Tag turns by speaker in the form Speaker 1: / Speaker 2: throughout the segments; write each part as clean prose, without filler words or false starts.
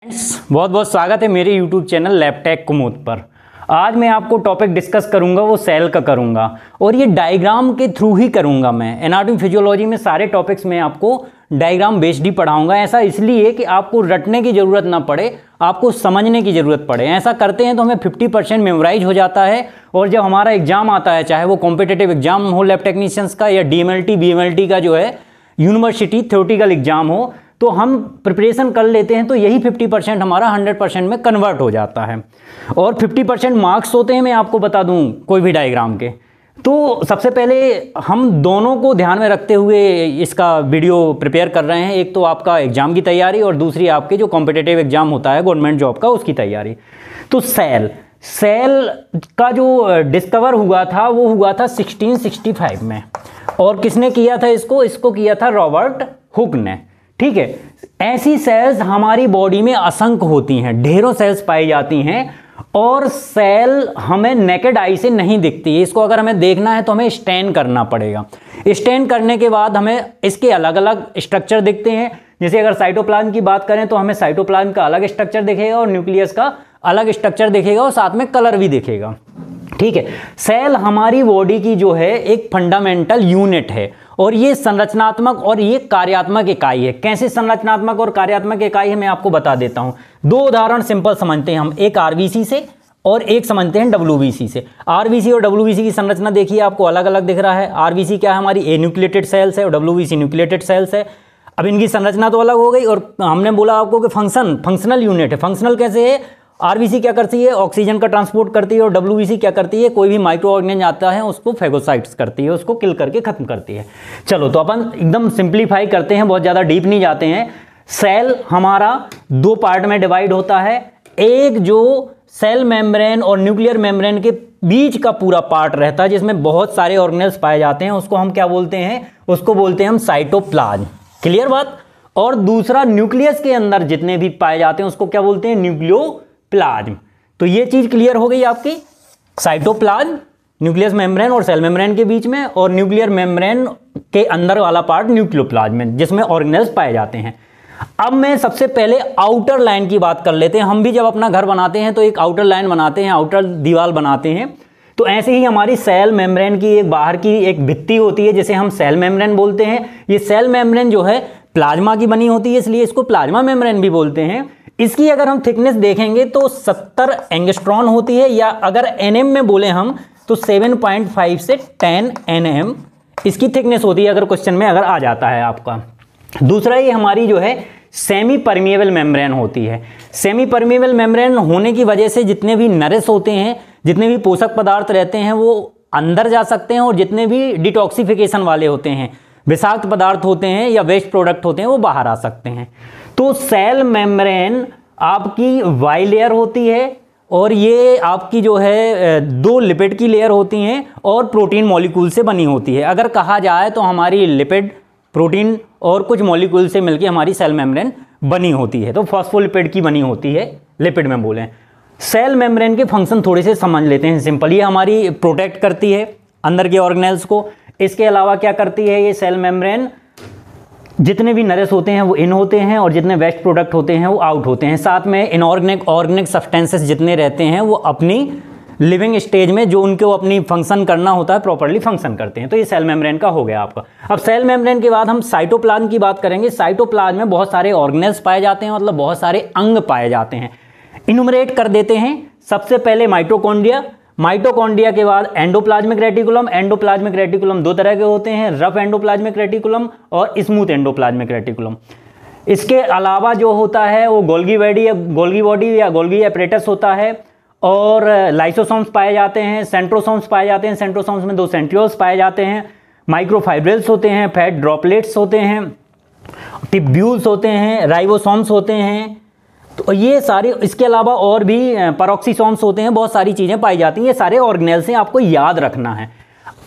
Speaker 1: बहुत बहुत स्वागत है मेरे YouTube चैनल लैबटेक कुमुद पर। आज मैं आपको टॉपिक डिस्कस करूंगा वो सेल का करूंगा और ये डायग्राम के थ्रू ही करूंगा। मैं एनाटॉमी फिजियोलॉजी में सारे टॉपिक्स में आपको डायग्राम बेस्ड ही पढ़ाऊंगा। ऐसा इसलिए कि आपको रटने की ज़रूरत ना पड़े, आपको समझने की ज़रूरत पड़े। ऐसा करते हैं तो हमें 50% मेमोराइज हो जाता है और जब हमारा एग्जाम आता है, चाहे वो कॉम्पिटिटिव एग्जाम हो लैब टेक्नीशियंस का या DMLT BMLT का जो है यूनिवर्सिटी थ्योरेटिकल एग्जाम हो, तो हम प्रिपरेशन कर लेते हैं तो यही 50% हमारा 100% में कन्वर्ट हो जाता है। और 50% मार्क्स होते हैं, मैं आपको बता दूं कोई भी डायग्राम के। तो सबसे पहले हम दोनों को ध्यान में रखते हुए इसका वीडियो प्रिपेयर कर रहे हैं। एक तो आपका एग्ज़ाम की तैयारी और दूसरी आपके जो कॉम्पिटिटिव एग्ज़ाम होता है गवर्नमेंट जॉब का, उसकी तैयारी। तो सेल का जो डिस्कवर हुआ था वो हुआ था 1665 में। और किसने किया था इसको किया था रॉबर्ट हुक ने। ठीक है, ऐसी सेल्स हमारी बॉडी में असंख्य होती हैं, ढेरों सेल्स पाई जाती हैं और सेल हमें नेकेड आई से नहीं दिखती है। इसको अगर हमें देखना है तो हमें स्टैन करना पड़ेगा। स्टैन करने के बाद हमें इसके अलग अलग स्ट्रक्चर दिखते हैं। जैसे अगर साइटोप्लाज्म की बात करें तो हमें साइटोप्लाज्म का अलग स्ट्रक्चर दिखेगा और न्यूक्लियस का अलग स्ट्रक्चर दिखेगा और साथ में कलर भी दिखेगा। ठीक है, सेल हमारी बॉडी की जो है एक फंडामेंटल यूनिट है और ये संरचनात्मक और ये कार्यात्मक इकाई है। कैसे संरचनात्मक और कार्यात्मक इकाई है मैं आपको बता देता हूं। दो उदाहरण सिंपल समझते हैं हम, एक आरबीसी से और एक समझते हैं डब्ल्यूबीसी से। आरबीसी और डब्ल्यूबीसी की संरचना देखिए, आपको अलग अलग दिख रहा है। आरबीसी क्या है, हमारी ए न्यूक्लिएटेड सेल्स है और डब्ल्यूबीसी न्यूक्लिएटेड सेल्स है। अब इनकी संरचना तो अलग हो गई और हमने बोला आपको कि फंक्शनल यूनिट है। फंक्शनल कैसे है, आरबीसी क्या करती है, ऑक्सीजन का ट्रांसपोर्ट करती है और डब्ल्यूबीसी क्या करती है, कोई भी माइक्रो ऑर्गेनिज्म आता है उसको फेगोसाइट्स करती है, उसको किल करके खत्म करती है। चलो तो अपन एकदम सिंप्लीफाई करते हैं, बहुत ज़्यादा डीप नहीं जाते हैं। सेल हमारा दो पार्ट में डिवाइड होता है। एक जो सेल मेम्ब्रेन और न्यूक्लियर मेम्ब्रेन के बीच का पूरा पार्ट रहता है जिसमें बहुत सारे ऑर्गेनेल्स पाए जाते हैं, उसको हम क्या बोलते हैं, उसको बोलते हैं हम साइटोप्लाज्म। क्लियर बात। और दूसरा न्यूक्लियस के अंदर जितने भी पाए जाते हैं उसको क्या बोलते हैं, न्यूक्लियोप्लाज्म। तो ये चीज क्लियर हो गई आपकी। साइटोप्लाज्म न्यूक्लियस मेम्ब्रेन और सेल मेम्ब्रेन के बीच में, और न्यूक्लियर मेम्ब्रेन के अंदर वाला पार्ट न्यूक्लियोप्लाज्म जिसमें ऑर्गेनेल्स पाए जाते हैं। अब मैं सबसे पहले आउटर लाइन की बात कर लेते हैं। हम भी जब अपना घर बनाते हैं तो एक आउटर लाइन बनाते हैं, आउटर दीवार बनाते हैं। तो ऐसे ही हमारी सेल मेम्ब्रेन की एक बाहर की एक भित्ति होती है जिसे हम सेल मेम्ब्रेन बोलते हैं। ये सेल मेम्ब्रेन जो है प्लाज्मा की बनी होती है, इसलिए इसको प्लाज्मा मेम्ब्रेन भी बोलते हैं। इसकी अगर हम थिकनेस देखेंगे तो 70 एंगस्ट्रॉन होती है, या अगर एनएम में बोले हम तो 7.5 से 10 nm इसकी थिकनेस होती है, अगर क्वेश्चन में अगर आ जाता है आपका। दूसरा ये हमारी जो है सेमी परमिएबल मेम्ब्रेन होती है। सेमी परमिएबल मेम्ब्रेन होने की वजह से जितने भी नरेस होते हैं, जितने भी पोषक पदार्थ रहते हैं वो अंदर जा सकते हैं और जितने भी डिटॉक्सिफिकेशन वाले होते हैं, विषाक्त पदार्थ होते हैं या वेस्ट प्रोडक्ट होते हैं, वो बाहर आ सकते हैं। तो सेल मेम्ब्रेन आपकी वाई लेयर होती है और ये आपकी जो है दो लिपिड की लेयर होती हैं और प्रोटीन मॉलिक्यूल से बनी होती है। अगर कहा जाए तो हमारी लिपिड, प्रोटीन और कुछ मॉलिक्यूल से मिलकर हमारी सेल मेम्ब्रेन बनी होती है। तो फॉस्फोलिपिड की बनी होती है, लिपिड में बोलें। सेल मेम्ब्रेन के फंक्शन थोड़े से समझ लेते हैं सिंपल। ये हमारी प्रोटेक्ट करती है अंदर के ऑर्गेनेल्स को। इसके अलावा क्या करती है ये सेल मेम्ब्रेन, जितने भी नरेस होते हैं वो इन होते हैं और जितने वेस्ट प्रोडक्ट होते हैं वो आउट होते हैं। साथ में इनऑर्गेनिक ऑर्गेनिक सब्सटेंसेस जितने रहते हैं वो अपनी लिविंग स्टेज में जो उनको अपनी फंक्शन करना होता है प्रॉपर्ली फंक्शन करते हैं। तो ये सेल मेम्ब्रेन का हो गया आपका। अब सेल मेम्ब्रेन के बाद हम साइटोप्लाज्म की बात करेंगे। साइटोप्लाज्म में बहुत सारे ऑर्गेनेल्स पाए जाते हैं, मतलब बहुत सारे अंग पाए जाते हैं। इनुमरेट कर देते हैं। सबसे पहले माइटोकॉन्ड्रिया, माइटोकॉन्ड्रिया के बाद एंडोप्लाज्मिक रेटिकुलम। एंडोप्लाज्मिक रेटिकुलम दो तरह के होते हैं, रफ एंडोप्लाज्मिक रेटिकुलम और स्मूथ एंडोप्लाज्मिक रेटिकुलम। इसके अलावा जो होता है वो गोल्गी बॉडी या गोल्गी एपरेटस होता है, और लाइसोसोम्स पाए जाते हैं, सेंट्रोसोम्स पाए जाते हैं। सेंट्रोसोम्स में दो सेंट्रियोल्स पाए जाते हैं, माइक्रोफाइब्रिल्स होते हैं, फैट ड्रॉपलेट्स होते हैं, टिब्यूल्स होते हैं, राइबोसोम्स होते हैं। तो ये सारे, इसके अलावा और भी पैरोक्सीसोम्स होते हैं, बहुत सारी चीज़ें पाई जाती हैं। ये सारे ऑर्गेनेल्स हैं, आपको याद रखना है।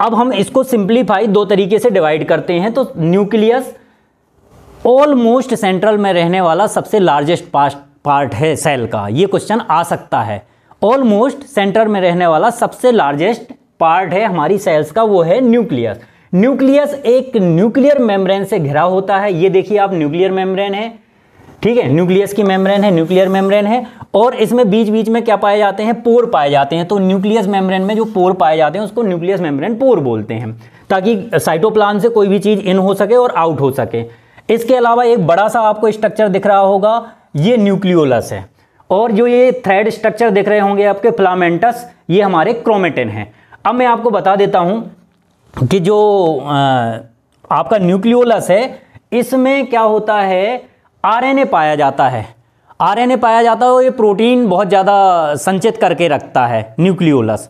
Speaker 1: अब हम इसको सिंप्लीफाई दो तरीके से डिवाइड करते हैं। तो न्यूक्लियस ऑलमोस्ट सेंट्रल में रहने वाला सबसे लार्जेस्ट पार्ट है सेल का, ये क्वेश्चन आ सकता है। ऑलमोस्ट सेंटर में रहने वाला सबसे लार्जेस्ट पार्ट है हमारी सेल्स का, वो है न्यूक्लियस। न्यूक्लियस एक न्यूक्लियर मेम्ब्रेन से घिरा होता है। ये देखिए आप, न्यूक्लियर मेम्ब्रेन है। ठीक है, न्यूक्लियस की मेम्ब्रेन है, न्यूक्लियर मेम्ब्रेन है, और इसमें बीच बीच में क्या पाए जाते हैं, पोर पाए जाते हैं। तो न्यूक्लियस मेम्ब्रेन में जो पोर पाए जाते हैं उसको न्यूक्लियस मेम्ब्रेन पोर बोलते हैं, ताकि साइटोप्लाज्म से कोई भी चीज इन हो सके और आउट हो सके। इसके अलावा एक बड़ा सा आपको स्ट्रक्चर दिख रहा होगा, ये न्यूक्लियोलस है, और जो ये थ्रेड स्ट्रक्चर दिख रहे होंगे आपके फिलामेंटस, ये हमारे क्रोमेटिन है। अब मैं आपको बता देता हूं कि जो आपका न्यूक्लियोलस है इसमें क्या होता है, आरएनए पाया जाता है। आरएनए पाया जाता है और ये प्रोटीन बहुत ज़्यादा संचित करके रखता है न्यूक्लियोलस।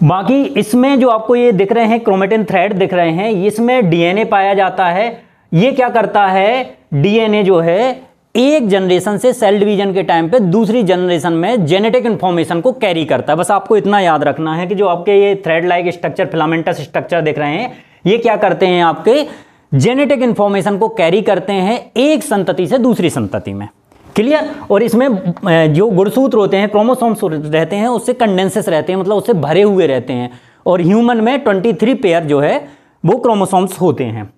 Speaker 1: बाकी इसमें जो आपको ये दिख रहे हैं क्रोमेटिन थ्रेड दिख रहे हैं, इसमें डीएनए पाया जाता है। ये क्या करता है, डीएनए जो है एक जनरेशन से सेल डिवीजन के टाइम पे दूसरी जनरेशन में जेनेटिक इंफॉर्मेशन को कैरी करता है। बस आपको इतना याद रखना है कि जो आपके ये thread like structure, filamentous structure दिख रहे हैं, ये क्या करते हैं, आपके जेनेटिक इंफॉर्मेशन को कैरी करते हैं एक संतति से दूसरी संतति में। क्लियर। और इसमें जो गुणसूत्र होते हैं, क्रोमोसोम्स रहते हैं, उससे कंडेंसेस रहते हैं, मतलब उससे भरे हुए रहते हैं। और ह्यूमन में 23 पेयर जो है वो क्रोमोसोम्स होते हैं।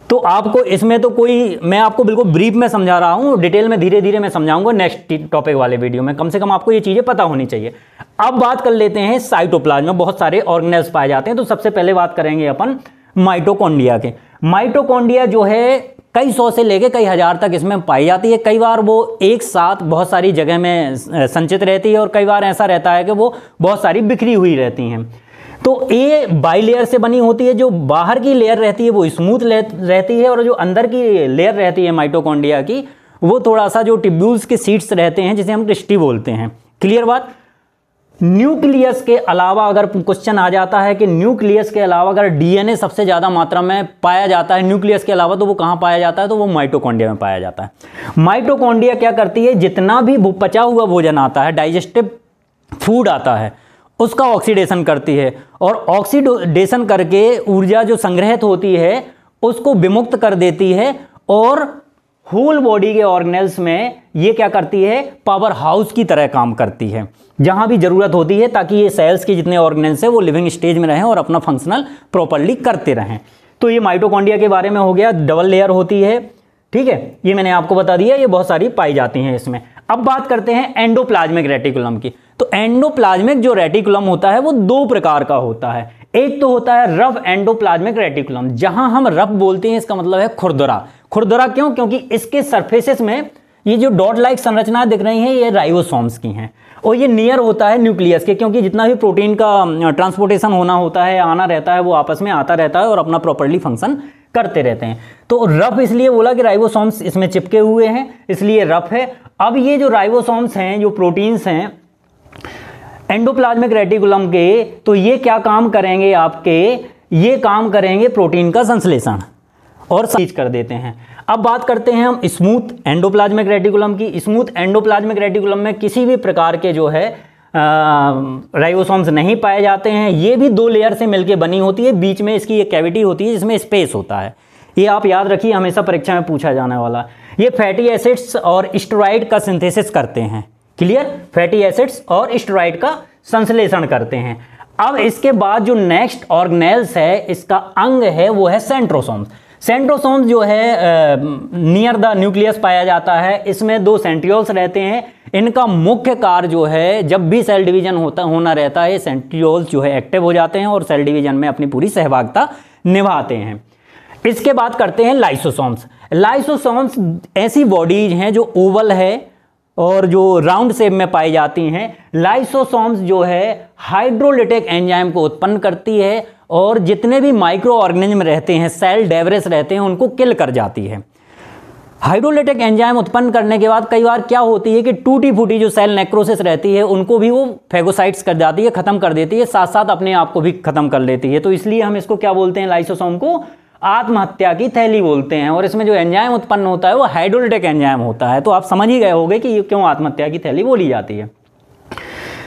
Speaker 1: तो आपको इसमें तो कोई, मैं आपको बिल्कुल ब्रीफ में समझा रहा हूँ, डिटेल में धीरे धीरे मैं समझाऊंगा नेक्स्ट टॉपिक वाले वीडियो में। कम से कम आपको ये चीज़ें पता होनी चाहिए। अब बात कर लेते हैं साइटोप्लाज्म में बहुत सारे ऑर्गेनेल्स पाए जाते हैं। तो सबसे पहले बात करेंगे अपन माइटोकॉन्ड्रिया के। माइटोकॉन्ड्रिया जो है कई सौ से लेके कई हजार तक इसमें पाई जाती है। कई बार वो एक साथ बहुत सारी जगह में संचित रहती है और कई बार ऐसा रहता है कि वो बहुत सारी बिखरी हुई रहती हैं। तो ये बाइलेयर से बनी होती है। जो बाहर की लेयर रहती है वो स्मूथ रहती है और जो अंदर की लेयर रहती है माइटोकॉन्ड्रिया की, वो थोड़ा सा जो टिब्यूल्स के सीट्स रहते हैं जिसे हम क्रिस्टी बोलते हैं। क्लियर बात। न्यूक्लियस के अलावा अगर क्वेश्चन आ जाता है कि न्यूक्लियस के अलावा अगर डीएनए सबसे ज़्यादा मात्रा में पाया जाता है न्यूक्लियस के अलावा, तो वो कहाँ पाया जाता है, तो वो माइटोकॉन्ड्रिया में पाया जाता है। माइटोकॉन्ड्रिया क्या करती है, जितना भी पचा हुआ भोजन आता है, डाइजेस्टिव फूड आता है, उसका ऑक्सीडेशन करती है और ऑक्सीडेशन करके ऊर्जा जो संग्रहित होती है उसको विमुक्त कर देती है और होल बॉडी के ऑर्गेनेल्स में ये क्या करती है, पावर हाउस की तरह काम करती है जहां भी जरूरत होती है, ताकि ये सेल्स के जितने ऑर्गेनेल्स हैं वो लिविंग स्टेज में रहें और अपना फंक्शनल प्रॉपर्ली करते रहें। तो ये माइटोकॉन्ड्रिया के बारे में हो गया, डबल लेयर होती है। ठीक है, ये मैंने आपको बता दिया, ये बहुत सारी पाई जाती हैं इसमें। अब बात करते हैं एंडोप्लाज्मिक रेटिकुलम की। तो एंडोप्लाज्मिक जो रेटिकुलम होता है वो दो प्रकार का होता है। एक तो होता है रफ एंडोप्लाज्मिक रेटिकुलम। जहां हम रफ बोलते हैं इसका मतलब है खुरदरा। खुरदरा क्यों, क्योंकि इसके सरफेसेस में ये जो डॉट लाइक संरचनाएं दिख रही हैं ये राइबोसोम्स की हैं और ये नियर होता है न्यूक्लियस के, क्योंकि जितना भी प्रोटीन का ट्रांसपोर्टेशन होना होता है, आना रहता है, वो आपस में आता रहता है और अपना प्रॉपर्ली फंक्शन करते रहते हैं। तो रफ इसलिए बोला कि राइबोसोम्स इसमें चिपके हुए हैं, इसलिए रफ है। अब ये जो राइबोसोम्स हैं, जो प्रोटीन्स हैं एंडोप्लाज्मिक रेटिकुलम के, तो ये क्या काम करेंगे आपके, ये काम करेंगे प्रोटीन का संश्लेषण और सीज कर देते हैं। अब बात करते हैं हम स्मूथ एंडोप्लाज्मिक रेटिकुलम की। स्मूथ एंडोप्लाज्मिक रेटिकुलम में किसी भी प्रकार के जो है राइबोसोम्स नहीं पाए जाते हैं। ये भी दो लेयर से मिलकर बनी होती है, बीच में इसकी एक कैविटी होती है जिसमें स्पेस होता है। ये आप याद रखिए, हमेशा परीक्षा में पूछा जाने वाला। ये फैटी एसिड्स और स्टेरॉइड का सिंथेसिस करते हैं। क्लियर, फैटी एसिड्स और स्टेरॉइड का संश्लेषण करते हैं। अब इसके बाद जो नेक्स्ट ऑर्गेनेल्स है, इसका अंग है, वो है सेंट्रोसोम्स। सेंट्रोसोम्स जो है नियर द न्यूक्लियस पाया जाता है। इसमें दो सेंट्रियोल्स रहते हैं। इनका मुख्य कार्य जो है, जब भी सेल डिवीजन होना रहता है, सेंट्रियोल्स जो है एक्टिव हो जाते हैं और सेल डिवीजन में अपनी पूरी सहभागिता निभाते हैं। इसके बाद करते हैं लाइसोसोम्स। लाइसोसोम्स ऐसी बॉडीज हैं जो ओवल है और जो राउंड शेप में पाई जाती हैं। लाइसोसोम्स जो है हाइड्रोलिटिक एंजाइम को उत्पन्न करती है और जितने भी माइक्रो ऑर्गेनिज्म रहते हैं, सेल डेब्रिस रहते हैं, उनको किल कर जाती है। हाइड्रोलिटिक एंजाइम उत्पन्न करने के बाद कई बार क्या होती है कि टूटी फूटी जो सेल नेक्रोसिस रहती है उनको भी वो फेगोसाइट्स कर जाती है, खत्म कर देती है, साथ साथ अपने आप को भी खत्म कर लेती है। तो इसलिए हम इसको क्या बोलते हैं, लाइसोसोम को आत्महत्या की थैली बोलते हैं। और इसमें जो एंजाइम उत्पन्न होता है वो हाइड्रोलिटिक एंजाइम होता है। तो आप समझ ही गए होंगे कि क्यों आत्महत्या की थैली बोली जाती है।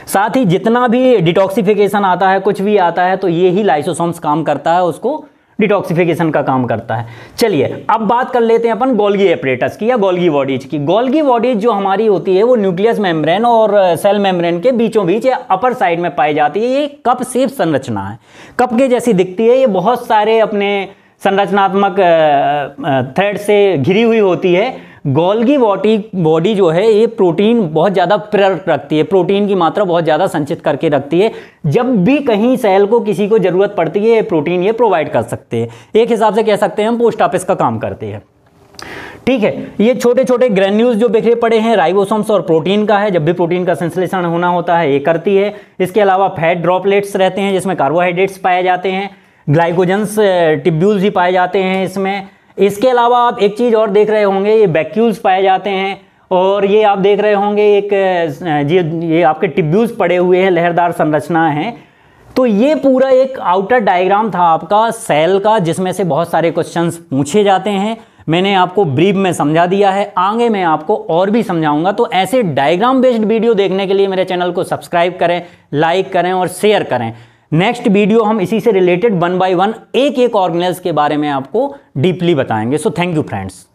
Speaker 1: साथ ही जितना भी डिटॉक्सिफिकेशन आता है, कुछ भी आता है, तो ये ही लाइसोसोम्स काम करता है, उसको डिटॉक्सिफिकेशन का काम करता है। चलिए अब बात कर लेते हैं अपन गोल्गी एपरेटस की या गोल्गी बॉडीज की। गोल्गी बॉडीज जो हमारी होती है वो न्यूक्लियस मेम्ब्रेन और सेल मेम्ब्रेन के बीचों बीच या अपर साइड में पाई जाती है। ये कप शेप संरचना है, कप के जैसी दिखती है। ये बहुत सारे अपने संरचनात्मक थ्रेड से घिरी हुई होती है। गोल्गी बॉडी जो है ये प्रोटीन बहुत ज़्यादा प्रेरक रखती है, प्रोटीन की मात्रा बहुत ज़्यादा संचित करके रखती है। जब भी कहीं सेल को किसी को ज़रूरत पड़ती है ये प्रोटीन ये प्रोवाइड कर सकते हैं। एक हिसाब से कह सकते हैं हम पोस्ट ऑफिस का काम करते हैं। ठीक है, ये छोटे छोटे ग्रेन्यूल्स जो बिखरे पड़े हैं राइबोसोम्स और प्रोटीन का है, जब भी प्रोटीन का संश्लेषण होना होता है ये करती है। इसके अलावा फैट ड्रॉपलेट्स रहते हैं जिसमें कार्बोहाइड्रेट्स पाए जाते हैं, ग्लाइकोजन्स टिब्यूल्स भी पाए जाते हैं इसमें। इसके अलावा आप एक चीज़ और देख रहे होंगे, ये वैक्यूल्स पाए जाते हैं, और ये आप देख रहे होंगे एक ये आपके टिब्यूल्स पड़े हुए हैं, लहरदार संरचना है। तो ये पूरा एक आउटर डायग्राम था आपका सेल का, जिसमें से बहुत सारे क्वेश्चंस पूछे जाते हैं। मैंने आपको ब्रीफ में समझा दिया है, आगे मैं आपको और भी समझाऊंगा। तो ऐसे डायग्राम बेस्ड वीडियो देखने के लिए मेरे चैनल को सब्सक्राइब करें, लाइक करें और शेयर करें। नेक्स्ट वीडियो हम इसी से रिलेटेड 1 बाय 1 एक ऑर्गेनेल्स के बारे में आपको डीपली बताएंगे। So thank you friends.